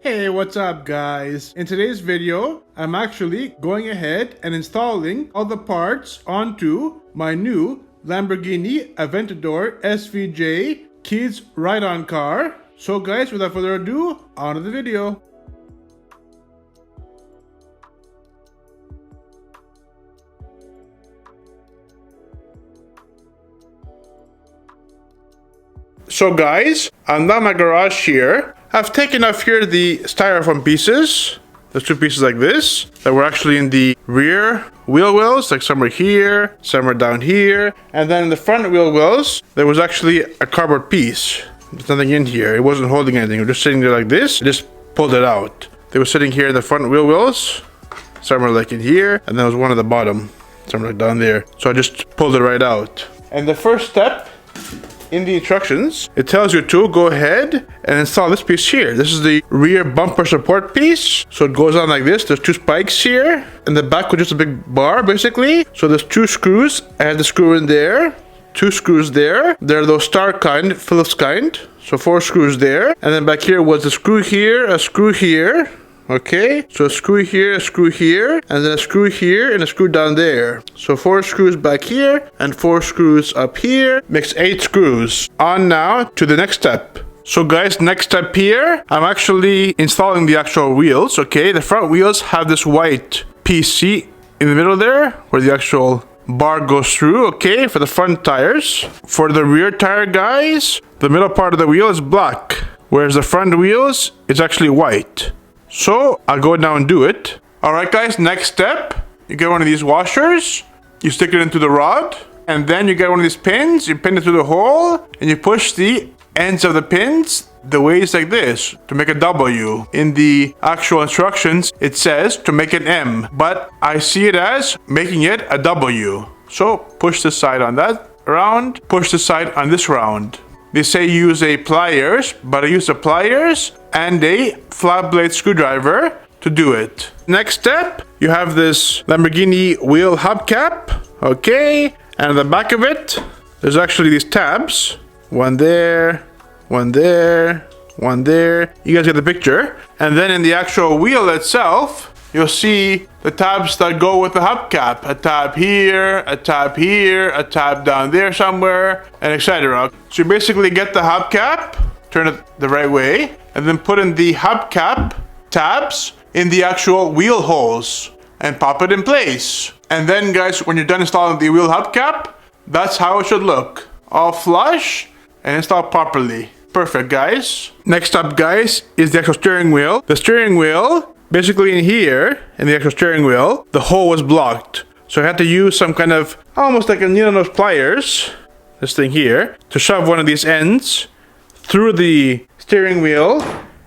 Hey, what's up guys? In today's video, I'm actually going ahead and installing all the parts onto my new Lamborghini Aventador SVJ kids ride-on car. So guys, without further ado, on to the video. So guys, I'm now in my garage here. I've taken off here the styrofoam pieces. There's two pieces like this that were actually in the rear wheel wells, like some are here, some are down here. And then in the front wheel wells, there was actually a cardboard piece. There's nothing in here. It wasn't holding anything. It was just sitting there like this. I just pulled it out. They were sitting here in the front wheel wells. Some are like in here, and there was one at the bottom. Some are like down there. So I just pulled it right out. And the first step in the instructions, it tells you to go ahead and install this piece here. This is the rear bumper support piece. So it goes on like this. There's two spikes here. And the back was just a big bar, basically. So there's two screws. I had the screw in there. Two screws there. They're those star kind, Phillips kind. So 4 screws there. And then back here was a screw here, a screw here. Okay, so a screw here, and then a screw here, and a screw down there. So 4 screws back here, and 4 screws up here. Makes 8 screws. On now to the next step. So guys, next step here, I'm actually installing the actual wheels, okay? The front wheels have this white PC in the middle there, where the actual bar goes through, okay, for the front tires. For the rear tire, guys, the middle part of the wheel is black, whereas the front wheels is actually white. So I'll go now and do it. Alright guys, next step, you get one of these washers, you stick it into the rod, and then you get one of these pins, you pin it through the hole, and you push the ends of the pins the ways like this to make a W. In the actual instructions, it says to make an M, but I see it as making it a W. So push this side on that round, push this side on this round. They say use a pliers, but I use the pliers and a flat blade screwdriver to do it. Next step, you have this Lamborghini wheel hubcap, okay, and on the back of it, there's actually these tabs. One there, one there, one there. You guys get the picture. And then in the actual wheel itself, you'll see the tabs that go with the hubcap. A tab here, a tab here, a tab down there somewhere, and etc. So you basically get the hubcap, turn it the right way, and then put in the hubcap tabs in the actual wheel holes and pop it in place. And then guys, when you're done installing the wheel hubcap, that's how it should look. All flush and installed properly. Perfect, guys. Next up, guys, is the actual steering wheel. The steering wheel, basically in here, in the actual steering wheel, the hole was blocked. So I had to use some kind of, almost like a needle nose pliers, this thing here, to shove one of these ends through the steering wheel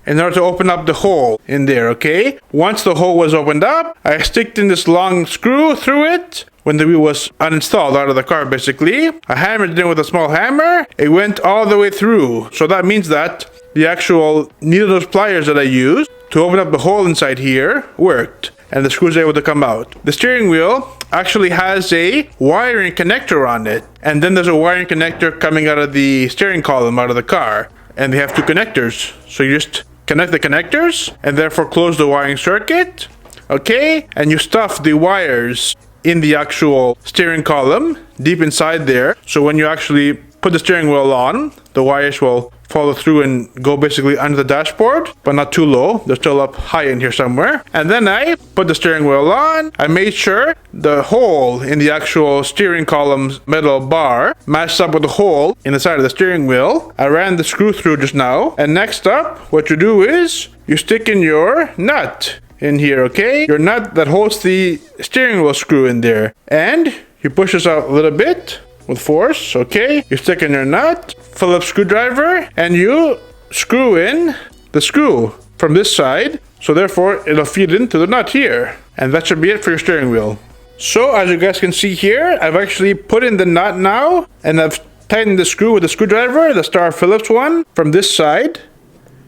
in order to open up the hole in there, okay? Once the hole was opened up, I sticked in this long screw through it when the wheel was uninstalled out of the car, basically. I hammered it in with a small hammer. It went all the way through. So that means that the actual needle nose pliers that I used to open up the hole inside here worked, and the screws are able to come out. The steering wheel actually has a wiring connector on it, and then there's a wiring connector coming out of the steering column out of the car, and they have 2 connectors. So you just connect the connectors and therefore close the wiring circuit, okay, and you stuff the wires in the actual steering column deep inside there. So when you actually put the steering wheel on, the wires will follow through and go basically under the dashboard, but not too low. They're still up high in here somewhere. And then I put the steering wheel on. I made sure the hole in the actual steering column's metal bar matched up with the hole in the side of the steering wheel. I ran the screw through just now. And next up, what you do is you stick in your nut in here, okay? Your nut that holds the steering wheel screw in there. And you push this out a little bit with force, okay? You stick in your nut, Phillips screwdriver, and you screw in the screw from this side. So therefore, it'll feed into the nut here. And that should be it for your steering wheel. So as you guys can see here, I've actually put in the nut now, and I've tightened the screw with the screwdriver, the Star Phillips one, from this side.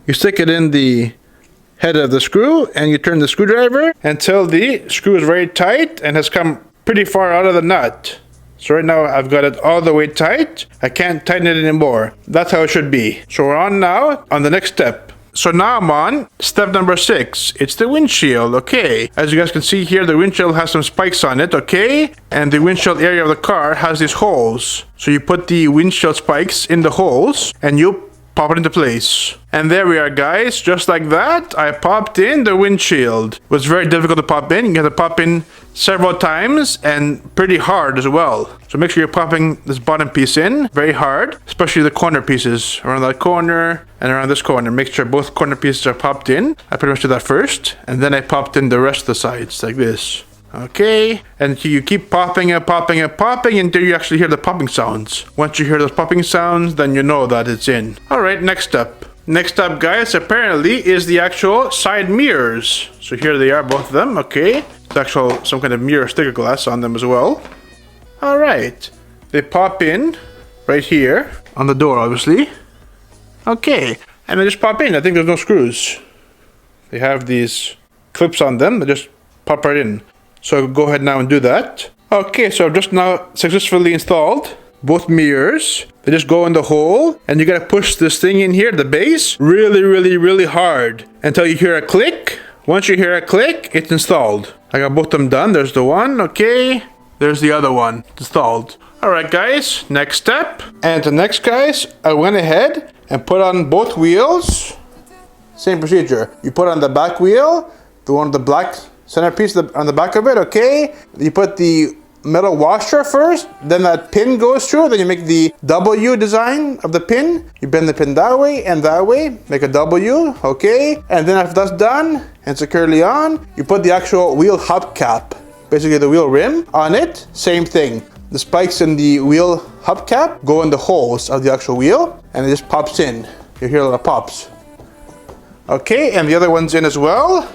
You stick it in the head of the screw, and you turn the screwdriver until the screw is very tight and has come pretty far out of the nut. So right now I've got it all the way tight. I can't tighten it anymore. That's how it should be. So we're on now on the next step. So now I'm on step number 6. It's the windshield, okay. As you guys can see here, the windshield has some spikes on it, okay. And the windshield area of the car has these holes. So you put the windshield spikes in the holes and you pop it into place. And there we are, guys. Just like that, I popped in the windshield. It was very difficult to pop in. You have to pop in several times and pretty hard as well. So make sure you're popping this bottom piece in very hard, especially the corner pieces around that corner and around this corner. Make sure both corner pieces are popped in. I pretty much did that first, and then I popped in the rest of the sides like this. Okay, and you keep popping and popping and popping until you actually hear the popping sounds. Once you hear those popping sounds, then you know that it's in. Alright, next up. Next up, guys, apparently is the actual side mirrors. So here they are, both of them, okay. It's actual, some kind of mirror sticker glass on them as well. Alright, they pop in right here on the door, obviously. Okay, and they just pop in. I think there's no screws. They have these clips on them that just pop right in. So go ahead now and do that. Okay, so I've just now successfully installed both mirrors. They just go in the hole, and you gotta push this thing in here, the base, really hard until you hear a click. Once you hear a click, it's installed. I got both of them done. There's the one, okay. There's the other one installed. Alright, guys, next step. And the next, guys, I went ahead and put on both wheels. Same procedure. You put on the back wheel, the one with the black centerpiece on the back of it, okay? You put the metal washer first, then that pin goes through, then you make the W design of the pin. You bend the pin that way and that way, make a W, okay? And then after that's done and securely on, you put the actual wheel hubcap, basically the wheel rim on it, same thing. The spikes in the wheel hubcap go in the holes of the actual wheel, and it just pops in. You hear a lot of pops. Okay, and the other one's in as well,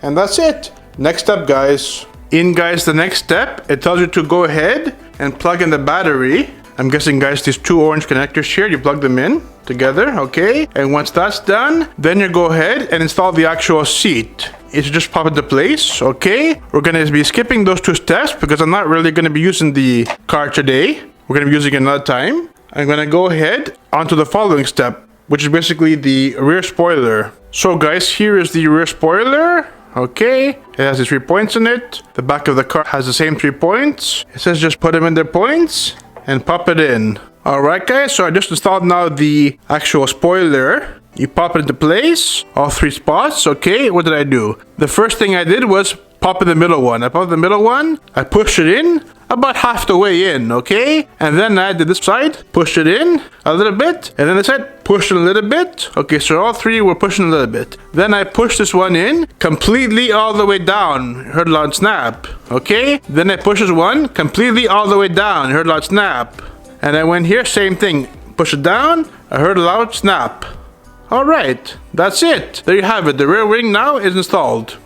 and that's it. Next up, guys. Guys, the next step, it tells you to go ahead and plug in the battery. I'm guessing, guys, these two orange connectors here, you plug them in together, okay? And once that's done, then you go ahead and install the actual seat. It should just pop into place, okay? We're gonna be skipping those two steps because I'm not really gonna be using the car today. We're gonna be using it another time. I'm gonna go ahead onto the following step, which is basically the rear spoiler. So, guys, here is the rear spoiler. Okay, it has the 3 points in it. The back of the car has the same 3 points. It says just put them in their points and pop it in. Alright, guys, so I just installed now the actual spoiler. You pop it into place, all 3 spots. Okay, what did I do? The first thing I did was pop in the middle one. I popped the middle one, I pushed it in about half the way in, okay? And then I did this side, pushed it in a little bit, and then this side, pushed it a little bit. Okay, so all 3 were pushing a little bit. Then I pushed this one in completely all the way down. Heard a loud snap, okay? Then I pushed this one completely all the way down. Heard a loud snap. And I went here, same thing. Push it down, I heard a loud snap. Alright, that's it. There you have it. The rear wing now is installed.